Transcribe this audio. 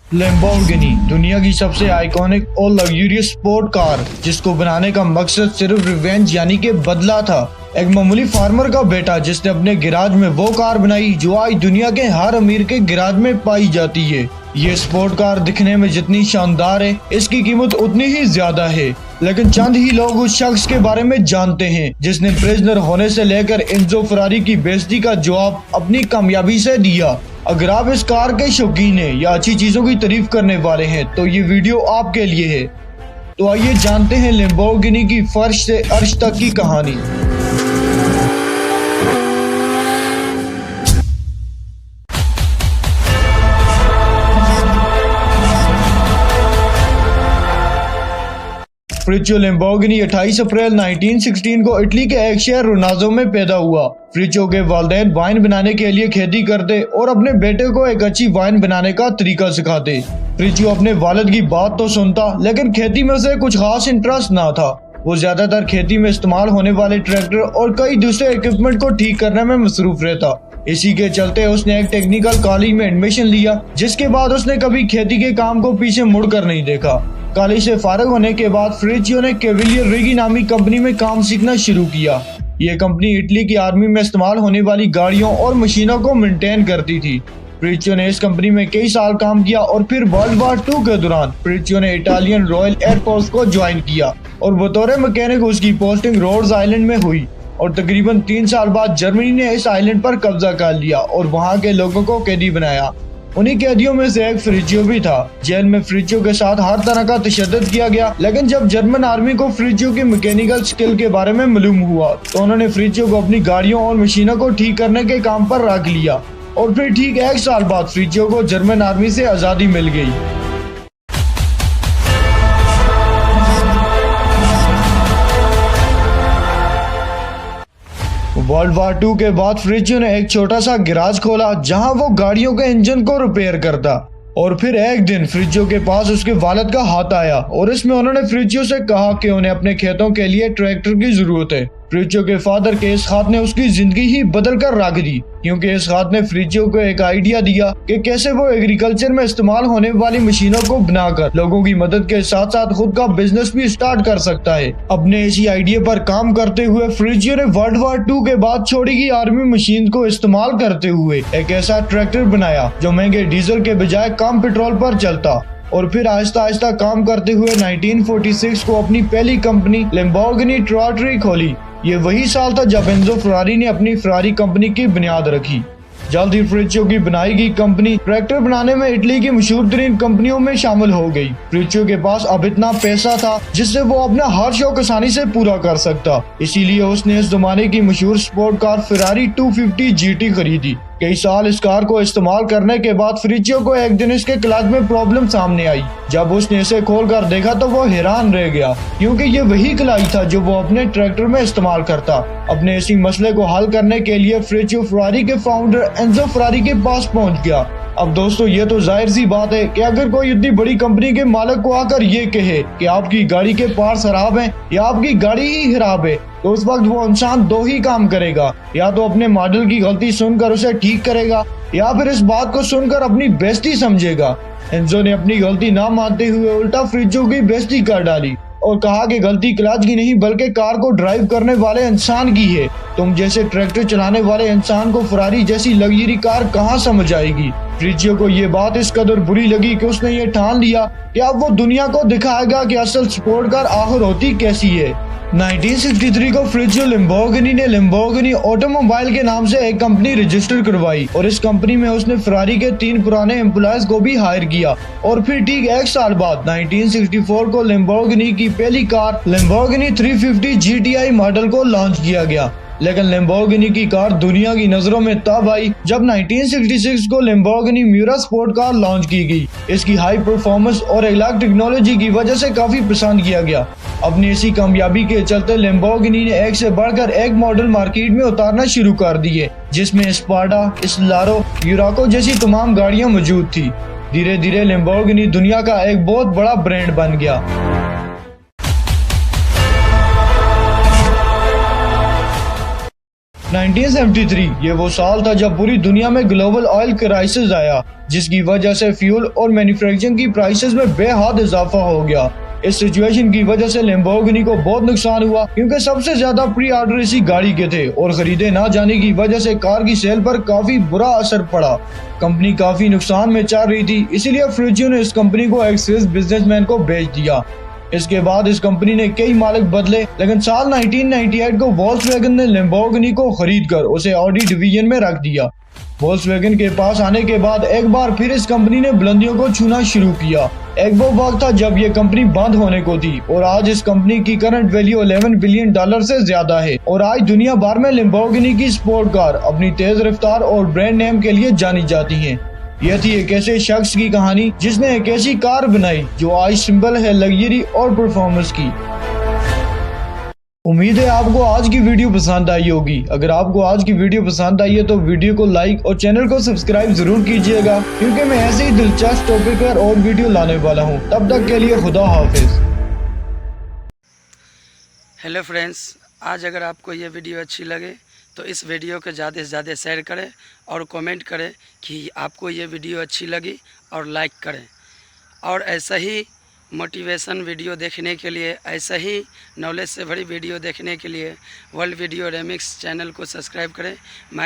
Lamborghini दुनिया की सबसे आइकॉनिक और लग्जरियस स्पोर्ट कार, जिसको बनाने का मकसद सिर्फ रिवेंज यानी कि बदला था। एक मामूली फार्मर का बेटा जिसने अपने गिराज में वो कार बनाई जो आज दुनिया के हर अमीर के गिराज में पाई जाती है। ये स्पोर्ट कार दिखने में जितनी शानदार है, इसकी कीमत उतनी ही ज्यादा है। लेकिन चंद ही लोग उस शख्स के बारे में जानते हैं जिसने प्रिजनर होने से लेकर एंजो फरारी की बेइज्जती का जवाब अपनी कामयाबी से दिया। अगर आप इस कार के शौकीन हैं या अच्छी चीजों की तारीफ करने वाले हैं तो ये वीडियो आपके लिए है। तो आइए जानते हैं लैम्बोर्गिनी की फर्श से अर्श तक की कहानी। फ्रिचियो लैम्बोर्गिनी 28 अप्रैल 1916 को इटली के एक शहर रोनाजो में पैदा हुआ। फ्रिचियो के वालिदैन वाइन बनाने के लिए खेती करते और अपने बेटे को एक अच्छी वाइन बनाने का तरीका सिखाते। फ्रिचियो अपने वालिद की बात तो सुनता, लेकिन खेती में उसे कुछ खास इंटरेस्ट ना था। वो ज्यादातर खेती में इस्तेमाल होने वाले ट्रैक्टर और कई दूसरे इक्विपमेंट को ठीक करने में मसरूफ रहता। इसी के चलते उसने एक टेक्निकल कॉलेज में एडमिशन लिया, जिसके बाद उसने कभी खेती के काम को पीछे मुड़कर नहीं देखा। कॉलेज से फारिग होने के बाद फ्रिचियो ने कैवेलियर रिगी नामी कंपनी में काम सीखना शुरू किया। ये कंपनी इटली की आर्मी में इस्तेमाल होने वाली गाड़ियों और मशीनों को मेंटेन करती थी। फ्रिचियो ने इस कंपनी में कई साल काम किया और फिर वर्ल्ड वॉर 2 के दौरान फ्रिचियो ने इटालियन रॉयल एयरफोर्स को ज्वाइन किया और बतौर मैकेनिक उसकी पोस्टिंग रोड्स आइलैंड में हुई। और तकरीबन 3 साल बाद जर्मनी ने इस आइलैंड पर कब्जा कर लिया और वहाँ के लोगों को कैदी बनाया। उन्हीं कैदियों में से एक फ्रिचियो भी था। जेल में फ्रिचियो के साथ हर तरह का तशद्दुद किया गया, लेकिन जब जर्मन आर्मी को फ्रिचियो की मैकेनिकल स्किल के बारे में मालूम हुआ तो उन्होंने फ्रिचियो को अपनी गाड़ियों और मशीनों को ठीक करने के काम पर रख लिया। और फिर ठीक 1 साल बाद फ्रिचियो को जर्मन आर्मी से आज़ादी मिल गई। वर्ल्ड वॉर 2 के बाद फ्रिचियो ने एक छोटा सा गैराज खोला जहां वो गाड़ियों के इंजन को रिपेयर करता। और फिर एक दिन फ्रिचियो के पास उसके वालिद का हाथ आया और इसमें उन्होंने फ्रिचियो से कहा कि उन्हें अपने खेतों के लिए ट्रैक्टर की जरूरत है। फ्रिचियो के फादर के इस खात ने उसकी जिंदगी ही बदल कर रख दी, क्योंकि इस खात ने फ्रिचियो को एक आइडिया दिया कि कैसे वो एग्रीकल्चर में इस्तेमाल होने वाली मशीनों को बनाकर लोगों की मदद के साथ साथ खुद का बिजनेस भी स्टार्ट कर सकता है। अपने इसी आइडिया पर काम करते हुए फ्रिचियो ने वर्ल्ड वॉर 2 के बाद छोड़ी गई आर्मी मशीन को इस्तेमाल करते हुए एक ऐसा ट्रैक्टर बनाया जो महंगे डीजल के बजाय कम पेट्रोल पर चलता। और फिर आहिस्ता आहिस्ता काम करते हुए 1946 को अपनी पहली कंपनी लैम्बोर्गिनी ट्राटरी खोली। ये वही साल था जब एंजो फरारी ने अपनी फरारी कंपनी की बुनियाद रखी। जल्द ही फ्रिचियो की बनाई गई कंपनी ट्रैक्टर बनाने में इटली की मशहूर तरीन कंपनियों में शामिल हो गई। फ्रिचियो के पास अब इतना पैसा था जिससे वो अपना हर शौक आसानी से पूरा कर सकता। इसीलिए उसने इस जमाने की मशहूर स्पोर्ट कार फेरारी 250 GT खरीदी। कई साल इस कार को इस्तेमाल करने के बाद फ्रिचियो को एक दिन इसके क्लच में प्रॉब्लम सामने आई। जब उसने इसे खोलकर देखा तो वो हैरान रह गया, क्योंकि ये वही क्लच था जो वो अपने ट्रैक्टर में इस्तेमाल करता। अपने इसी मसले को हल करने के लिए फ्रिचियो फरारी के फाउंडर एंजो फरारी के पास पहुंच गया। अब दोस्तों, ये तो जाहिर सी बात है कि अगर कोई इतनी बड़ी कंपनी के मालिक को आकर ये कहे कि आपकी गाड़ी के पार्ट्स खराब हैं या आपकी गाड़ी ही खराब है, तो उस वक्त वो इंसान 2 ही काम करेगा। या तो अपने मॉडल की गलती सुनकर उसे ठीक करेगा या फिर इस बात को सुनकर अपनी बेइज्जती समझेगा। एंजो ने अपनी गलती ना मानते हुए उल्टा फ्रिचियो की बेइज्जती कर डाली और कहा कि गलती क्लच की नहीं बल्कि कार को ड्राइव करने वाले इंसान की है। तुम जैसे ट्रैक्टर चलाने वाले इंसान को फरारी जैसी लग्जरी कार कहाँ समझ आएगी। फ्रिचियो को ये बात इस कदर बुरी लगी कि उसने ये ठान लिया कि अब वो दुनिया को दिखाएगा कि असल स्पोर्ट कार आखिर होती कैसी है। 1963 को फ्रिचियो लैम्बोर्गिनी ने लैम्बोर्गिनी ऑटोमोबाइल के नाम से एक कंपनी रजिस्टर करवाई और इस कंपनी में उसने फरारी के 3 पुराने एम्प्लॉयज को भी हायर किया। और फिर ठीक 1 साल बाद 1964 को लैम्बोर्गिनी की पहली कार लैम्बोर्गिनी 350 GTI मॉडल को लॉन्च किया गया। लेकिन लैम्बोर्गिनी की कार दुनिया की नजरों में तब आई जब 1966 को Lamborghini Miura sport car launch की गई। इसकी हाई परफॉर्मेंस और अलग टेक्नोलॉजी की वजह से काफी पसंद किया गया। अपनी इसी कामयाबी के चलते लैम्बोर्गिनी ने एक से बढ़कर एक मॉडल मार्केट में उतारना शुरू कर दिए, जिसमें स्पाडा, स्लारो, यूराको जैसी तमाम गाड़ियां मौजूद थी। धीरे धीरे लैम्बोर्गिनी दुनिया का एक बहुत बड़ा ब्रांड बन गया। 1973 ये वो साल था जब पूरी दुनिया में ग्लोबल ऑयल क्राइसिस आया, जिसकी वजह से फ्यूल और मैन्युफैक्चरिंग की प्राइसेस में बेहद इजाफा हो गया। इस सिचुएशन की वजह से लैम्बोर्गिनी को बहुत नुकसान हुआ, क्योंकि सबसे ज्यादा प्री ऑर्डर इसी गाड़ी के थे और खरीदे ना जाने की वजह से कार की सेल पर काफी बुरा असर पड़ा। कंपनी काफी नुकसान में चल रही थी, इसीलिए फ्रिज्यो ने इस कंपनी को एक स्विस बिजनेसमैन को बेच दिया। इसके बाद इस कंपनी ने कई मालिक बदले, लेकिन साल 1998 को वोल्क्सवैगन ने लैम्बोर्गिनी को खरीद कर उसे ऑडी डिवीजन में रख दिया। वोल्क्सवैगन के पास आने के बाद एक बार फिर इस कंपनी ने बुलंदियों को छूना शुरू किया। एक वो वक्त था जब ये कंपनी बंद होने को थी और आज इस कंपनी की करंट वैल्यू 11 बिलियन डॉलर से ज्यादा है और आज दुनिया भर में लैम्बोर्गिनी की स्पोर्ट कार अपनी तेज रफ्तार और ब्रांड नेम के लिए जानी जाती हैं। यह थी एक ऐसे शख्स की कहानी जिसने एक ऐसी कार बनाई जो आज सिंबल है लग्जरी और परफॉर्मेंस की। उम्मीद है आपको आज की वीडियो पसंद आई होगी। अगर आपको आज की वीडियो पसंद आई है तो वीडियो को लाइक और चैनल को सब्सक्राइब जरूर कीजिएगा, क्योंकि मैं ऐसे ही दिलचस्प टॉपिक पर और वीडियो लाने वाला हूं। तब तक के लिए खुदा हाफिज। हेलो फ्रेंड्स, आज अगर आपको ये वीडियो अच्छी लगे तो इस वीडियो को ज़्यादा से ज़्यादा शेयर करें और कमेंट करें कि आपको ये वीडियो अच्छी लगी और लाइक करें। और ऐसा ही मोटिवेशन वीडियो देखने के लिए, ऐसा ही नॉलेज से भरी वीडियो देखने के लिए वर्ल्ड वीडियो रेमिक्स चैनल को सब्सक्राइब करें। मैं